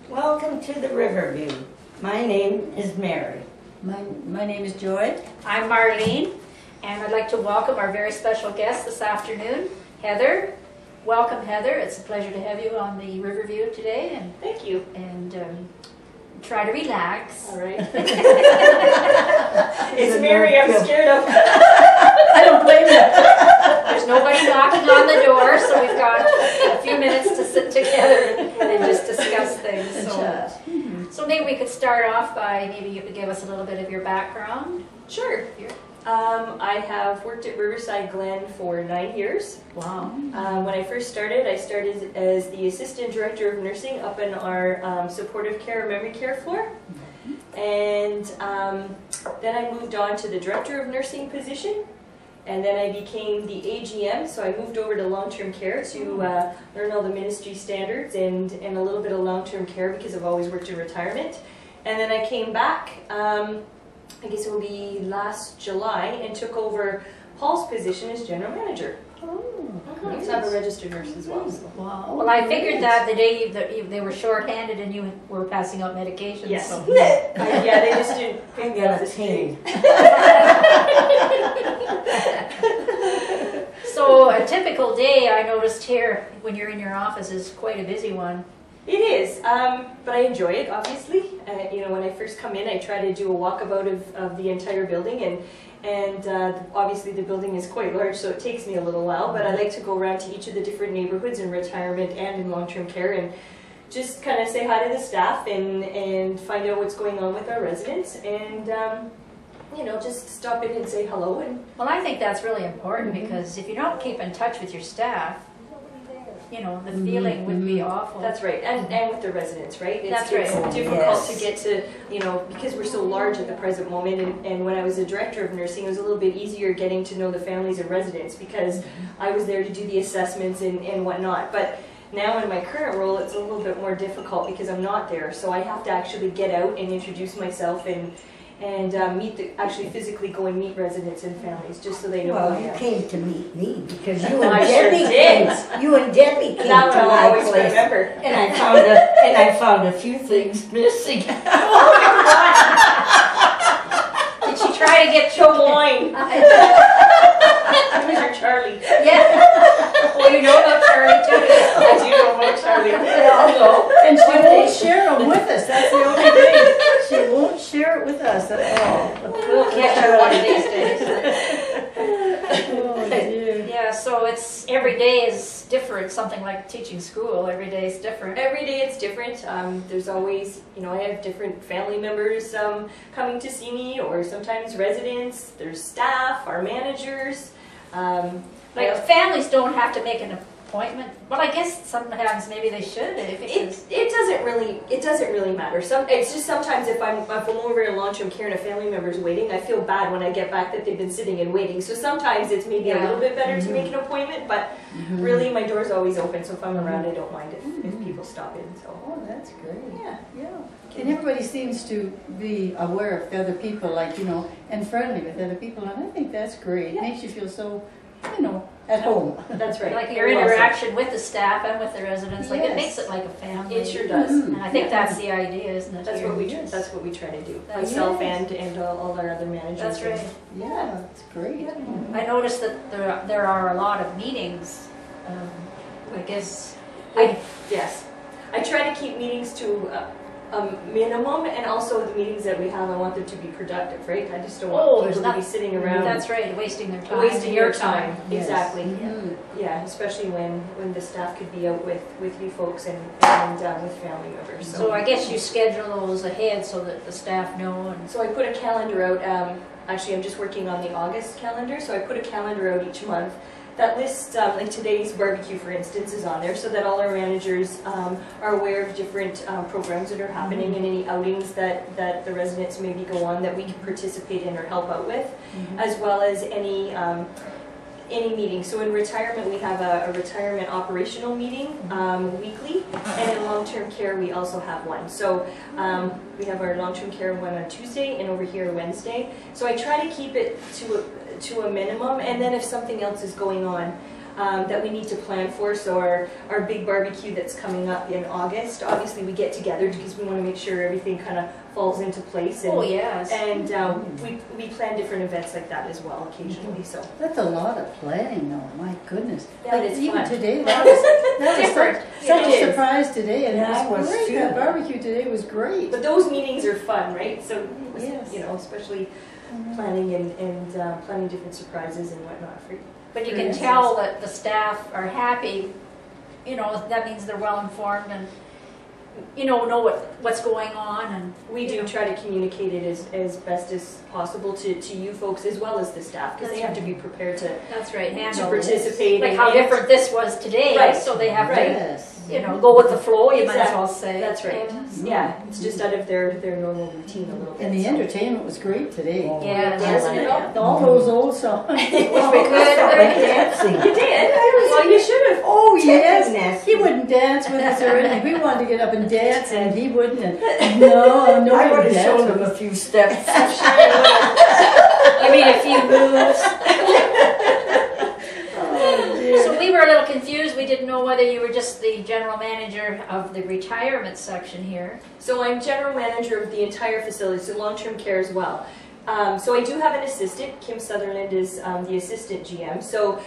Welcome to the Riverview. My name is Mary. My name is Joy. I'm Marlene, and I'd like to welcome our very special guest this afternoon, Heather. Welcome, Heather. It's a pleasure to have you on the Riverview today. And thank you. And try to relax. All right. It's Mary I'm scared of. I don't blame you. There's nobody knocking on the door, so we've got a few minutes to sit together and just discuss things. So maybe we could start off by, maybe you could give us a little bit of your background. Sure. I have worked at Riverside Glen for 9 years. Wow. When I first started, I started as the Assistant Director of Nursing up in our supportive care, memory care floor. And then I moved on to the Director of Nursing position. And then I became the AGM, so I moved over to long-term care to learn all the ministry standards and a little bit of long-term care because I've always worked in retirement. And then I came back, I guess it will be last July, and took over Paul's position as General Manager. So I'm a registered nurse as well. So. Wow. Well, I figured that the day they were short-handed and you were passing out medications. Yes. So. Yeah, they just didn't pick me up the team. So a typical day, I noticed here when you're in your office, is quite a busy one. It is, but I enjoy it, obviously. You know, when I first come in, I try to do a walkabout of the entire building, and obviously the building is quite large, so it takes me a little while, but I like to go around to each of the different neighborhoods in retirement and in long-term care and just kind of say hi to the staff and find out what's going on with our residents, and you know, just stop in and say hello. Well, I think that's really important because if you don't keep in touch with your staff, you know, the feeling would be awful. That's right, and with the residents, right? That's right. It's difficult to get to, you know, because we're so large at the present moment, and when I was a director of nursing, it was a little bit easier getting to know the families and residents because I was there to do the assessments and whatnot. But now in my current role, it's a little bit more difficult because I'm not there, so I have to actually get out and introduce myself and actually physically go and meet residents and families just so they know. Well, you came to meet me because you and Debbie came. You and Debbie came that to one my I'll always place, remember. and I found a few things missing. Did she try to get your wine? It was your Charlie. Yeah. Well, you know about Charlie too. I do know about Charlie. They all know. And she won't share them with us. That's the only thing. She won't share it with us at all. We'll catch her one of these days. Oh, dear. Yeah, so it's every day is different. Something like teaching school, every day is different. Every day it's different. There's always, you know, I have different family members coming to see me, or sometimes residents. There's staff, our managers. Like families don't have to make an appointment. Well, I guess sometimes maybe they should. It doesn't really matter. It's just sometimes if I'm over in long-term care and a family member's waiting, I feel bad when I get back that they've been sitting and waiting. So sometimes it's maybe a little bit better to make an appointment, but really my door's always open. So if I'm around, I don't mind if people stop in. So. Oh, that's great. Yeah. And everybody seems to be aware of other people, like, you know, and friendly with other people, and I think that's great. It makes you feel so, you know, at home. That's right. Like your interaction with the staff and with the residents, like it makes it like a family. It sure does. And I think that's the idea, isn't it? That's what we try to do. Myself and all our other managers. That's right. Yeah, that's great. I noticed that there are a lot of meetings. I guess. Yes. I try to keep meetings to a minimum, and also the meetings that we have, I want them to be productive, right? I just don't want people to be sitting around. That's right, wasting their time. Wasting your time. Yes. Exactly. Yeah, especially when the staff could be out with you folks and with family members. So I guess you schedule those ahead so that the staff know. And so I put a calendar out. Actually, I'm just working on the August calendar, so I put a calendar out each month that lists, like today's barbecue, for instance, is on there so that all our managers are aware of different programs that are happening and any outings that the residents maybe go on that we can participate in or help out with, as well as any meetings. So in retirement, we have a retirement operational meeting weekly, and in long-term care, we also have one. So we have our long-term care one on Tuesday and over here Wednesday. So I try to keep it to a minimum, and then if something else is going on, that we need to plan for. So our big barbecue that's coming up in August, obviously we get together because we want to make sure everything kind of falls into place. And, Oh, yes. And we plan different events like that as well occasionally. So That's a lot of planning, though. My goodness. Yeah, Like, it's even fun. today, that was Different. such It a is. surprise today, and Yeah, it it was was great. too. That barbecue today was great. but those meetings are fun, right? So Yes. you know, especially planning and planning different surprises and whatnot for. But you for can instance. tell that the staff are happy, you know, that means they're well informed and, you know what's going on, and We do try to communicate it as best as possible to you folks as well as the staff, because they have to be prepared to that's right, to handle participate. like and- how and- different this was today, Right. so they have Yes. to, you know, go with the flow, you might as Exactly. well say. That's right. Yeah, it's just out of their normal routine a little bit. And the so. entertainment was great today. Yeah, Dancing it up. All those old songs. Wish we could. Dancing. You did? Well, you should have. Oh, yes. Checking He wouldn't dance with us or anything. We wanted to get up and dance, and he wouldn't. And no, I would would have dance shown with him us. a few steps. Give me a few moves. Oh, dear. So we were a little confused, we didn't know whether you were just the general manager of the retirement section here. So I'm general manager of the entire facility, so long-term care as well. So I do have an assistant. Kim Sutherland is the assistant GM. So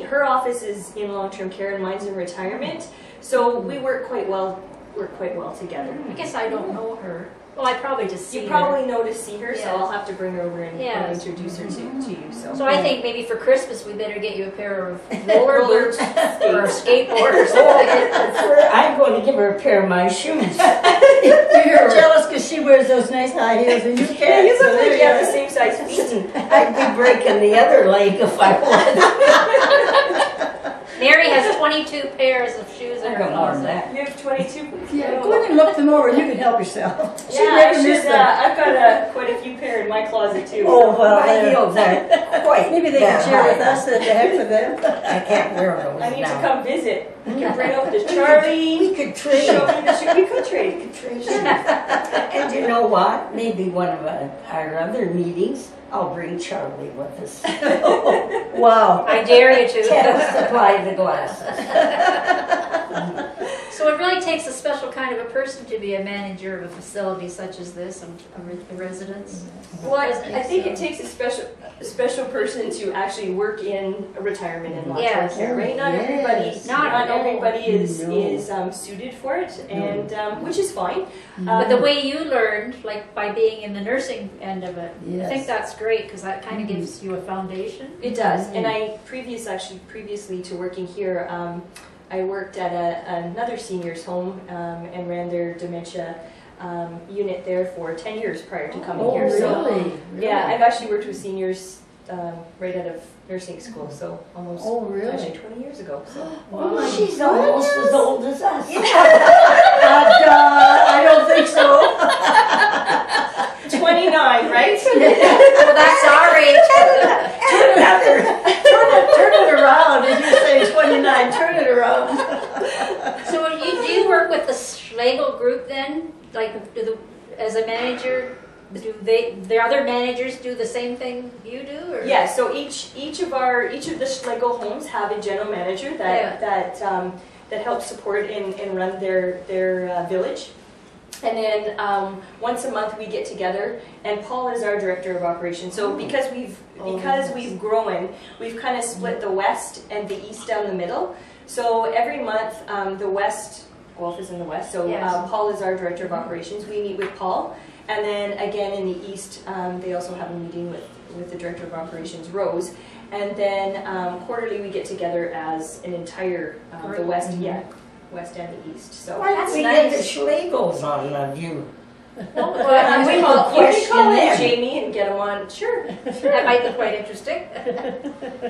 her office is in long-term care and mine's in retirement. So we work quite well together. I guess I don't know her. Well, I probably just see You her. probably know to see her, so Yes. I'll have to bring her over and Yes. introduce her to you. So I think maybe for Christmas we better get you a pair of roller Roller boots or a skateboard or something. I'm going to give her a pair of my shoes. You're jealous because she wears those nice high heels, and you Yeah, can't. you so look like there you have are. the same size feet. I'd be breaking the other leg if I was. Mary has 22 pairs of shoes in I her don't want closet. that. You have 22. Yeah, go in and look them over, and you can help yourself. She Yeah, I never should, missed them. I've got quite a few pair in my closet too. Oh, well, My heels are quite Maybe they that can share with high. us, and the heck with them. I can't wear those I need now. to come visit. You can bring up the Charlie. We could trade. Show me the shoe. We could trade. And you know what? Maybe one of our other meetings, I'll bring Charlie with us. Wow. I dare you to. Can't supply the glasses. So it really takes a special kind of a person to be a manager of a facility such as this, of a residence. Well, I think it takes a special person to actually work in retirement and long-term Yes. care, right? Not Yes. everybody, Not not all. everybody is No. suited for it, and which is fine. But the way you learned, like by being in the nursing end of it, I think Yes. that's great because that kind of gives you a foundation. It does, and I previously to working here, I worked at another seniors home and ran their dementia unit there for 10 years prior to coming Oh, here. So really? yeah, I've actually worked with seniors right out of nursing school, so almost Oh, really? actually 20 years ago. So Well, she's almost as old as us. I don't think so. 29, right? Well, that's our age. Turn it around. As you say, 29. Turn it around. So do you work with the Schlegel group then? Like, as a manager, do the other managers do the same thing you do? Or? Yeah, so each of the Schlegel homes have a general manager that helps support and run their village. And then once a month we get together, and Paul is our director of operations. So because we've grown, we've kind of split the west and the east down the middle. So every month the west, Guelph is in the west, so Yes. Paul is our director of operations. We meet with Paul, and then again in the east they also have a meeting with the director of operations, Rose. And then quarterly we get together as an entire the west, west and the east. So Why That's don't we get the nice. Schlegels on the view? Well, We you will can question call in them. Jamie and get him on. Sure. that might be quite interesting.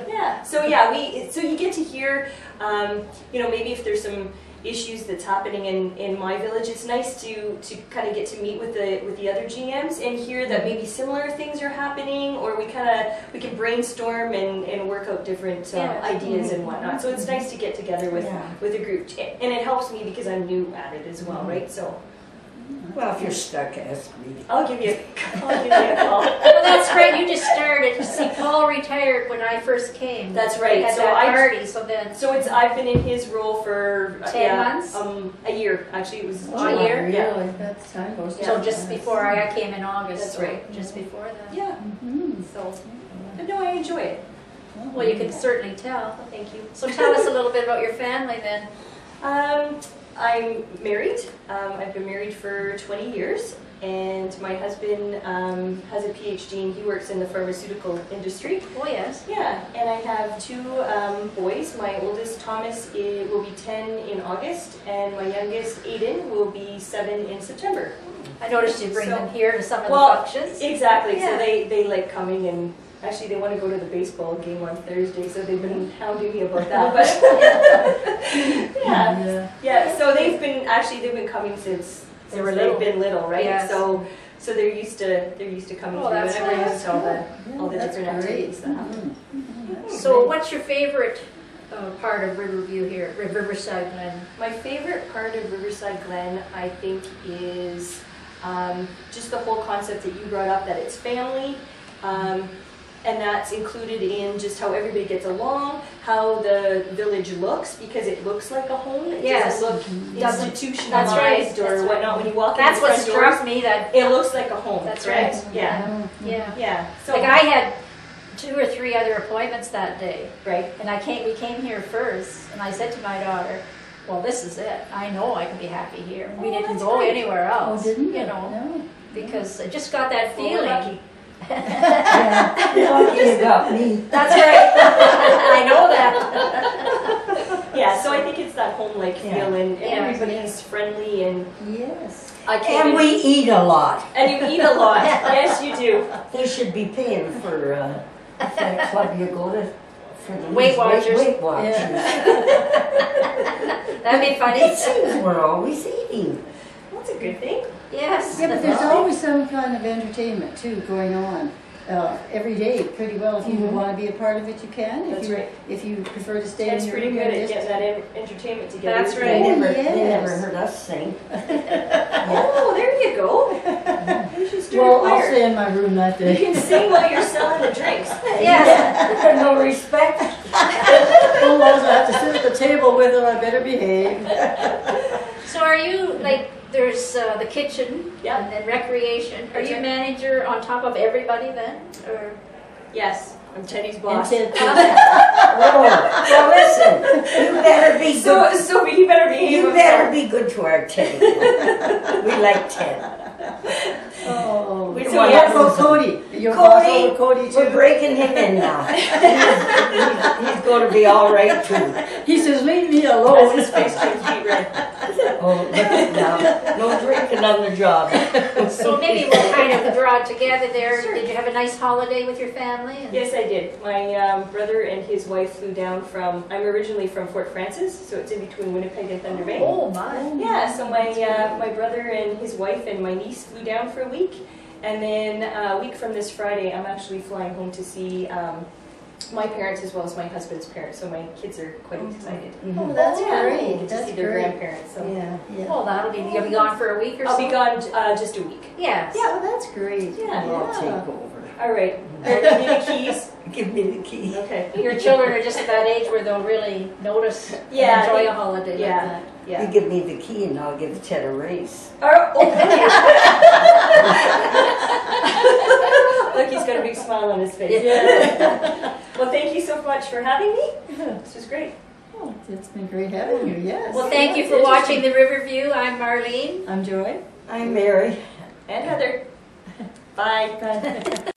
Yeah. So yeah, so you get to hear, maybe if there's some issues that's happening in my village, it's nice to kind of get to meet with the other GMs and hear that maybe similar things are happening, or we can brainstorm and work out different ideas and whatnot. So it's nice to get together with a group, and it helps me because I'm new at it as well, right? So Well, if you're stuck, ask me. I'll give you a call. Well, that's right. You just started. See, Paul retired when I first came. That's right. At So that party. So then, So I've been in his role for 10 months? A year. Actually, it was A July. year? Yeah. Really, that's time goes. so too just fast. before I came in August. That's so right. Just before that. Yeah. Mhm. So, but no, I enjoy it. Well, you can certainly tell. Thank you. So tell us a little bit about your family then. I'm married. I've been married for 20 years, and my husband has a PhD and he works in the pharmaceutical industry. Oh yes. Yeah, and I have two boys. My oldest, Thomas, will be 10 in August, and my youngest, Aiden, will be 7 in September. I noticed you bring So- them here to some of Well, the functions. Exactly, Yeah. so they like coming, and actually they want to go to the baseball game on Thursday, so they've been hounding me about that, but yeah. Yeah, so they've been coming since They were they've little. been little, right? Yes. So they're used to coming Oh, through, and that's I bring them nice. to all the That's different great. activities that happen. So what's your favorite part of Riverview here, Riverside Glen? My favorite part of Riverside Glen, I think, is just the whole concept that you brought up, that it's family, and that's included in just how everybody gets along, how the village looks, because it looks like a home. It Yes. doesn't look Doesn't- institutionalized that's right, or that's right. whatnot. When you walk That's in the what front struck doors, me. That it looks like a home. That's correct? right. Yeah. yeah. Yeah. So Like I had 2 or 3 other appointments that day, right. and we came here first, and I said to my daughter, "Well, this is it. I know I can be happy here." We Oh, didn't that's go great. anywhere Oh, else, didn't you? you know, No. because I just got that Well, we're feeling. lucky. Yeah, you're lucky you got me. That's right. I know that. Yeah. So I think it's that home-like Yeah. feel, and Yeah. everybody's friendly, and Yes. I came And in- we eat a lot. and you eat a lot. Yes, you do. They should be paying for that club you go to for the Weight Watchers. Weight Watchers. That'd be funny. It seems we're always eating. That's a good thing. Yes. Yeah, but there's always some kind of entertainment too going on every day. Pretty well, if you want to be a part of it, you can. If That's you, right. If you prefer to stay Ted's in your pretty room good and at just getting that entertainment together. That's They right. never, yes. they never heard us sing. Oh, there you go. You should start well, a I'll choir. stay in my room that You day. can sing while you're selling the drinks. Yes. No respect. Otherwise, I have to sit at the table with her. I better behave. So are you like? There's the kitchen Yeah. and then recreation. Are That's you right. manager on top of everybody then, or? Yes, I'm Teddy's And boss. Ted, too. Oh, well, listen. You better be good. So he better behave You himself. better be good to our Teddy. We like Ted. Oh, We so don't what have about Cody? Your boss Cody, over Cody we're too. breaking him in now. He's going to be all right too. He says, "Leave me As alone." his face turns beet red. Oh, look at now. No drinking on the job. So maybe we'll kind of draw it together there. Did you have a nice holiday with your family? And Yes, I did. My brother and his wife flew down from, I'm originally from Fort Francis, so it's in between Winnipeg and Thunder Bay. Oh my. Yeah, so my brother and his wife and my niece flew down for a week. And then a week from this Friday, I'm actually flying home to see my parents as well as my husband's parents. So my kids are quite excited. Oh, that's Yeah, great. Get to That's see their great. grandparents. So Yeah. Yeah. Well, that'll be. You'll be gone for a week or so. I'll be gone just a week. Yes. Oh, that's great. Yeah. I'll take over. All right. I'll give you the keys. Give me the key. Okay. Your children are just at that age where they'll really notice Yeah, and enjoy they- a holiday yeah. like that. You Yeah. give me the key and I'll give Ted a raise. Oh, look, he's got a big smile on his face. Yeah. Well, thank you so much for having me. This was great. Oh, it's been great having you. Yes. Well, thank you for watching the Riverview. I'm Marlene. I'm Joy. I'm Mary. And Heather. Bye. Bye.